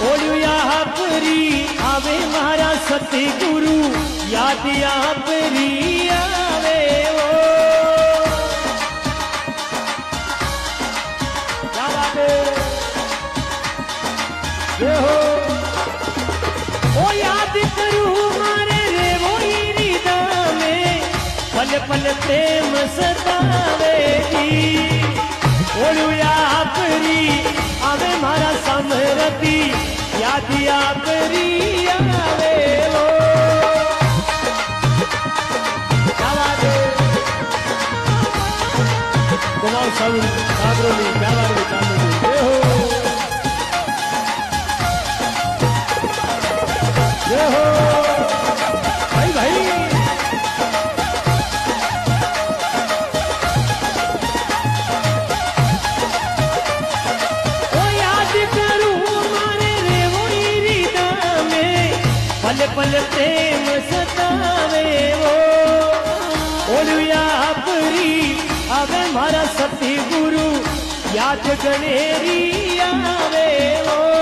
ઓળ્યા પરી આવે મારા સતગુરુ યાદ આપરી આવે ઓ ઓ યાદ કરું મારે રેવો ઈરીદા મે પલ પલ પ્રેમ સતાવેલી ઓળ્યા આપરી આવે મારા સમરતી યાદ આપરી આવે ઓ કુમાર સાઉન્ડ કાબરોની પ્યારાની ચાંદની જય હો ભાઈ ભાઈ ઓ યાદ કરું મારે રેવો ઈરીદા મે પલ પલ પ્રેમ સતાવે ઓ ઓળ્યા આપરી આવે મારા સતી ગુરુ યાદ ગણેરી આવે ઓ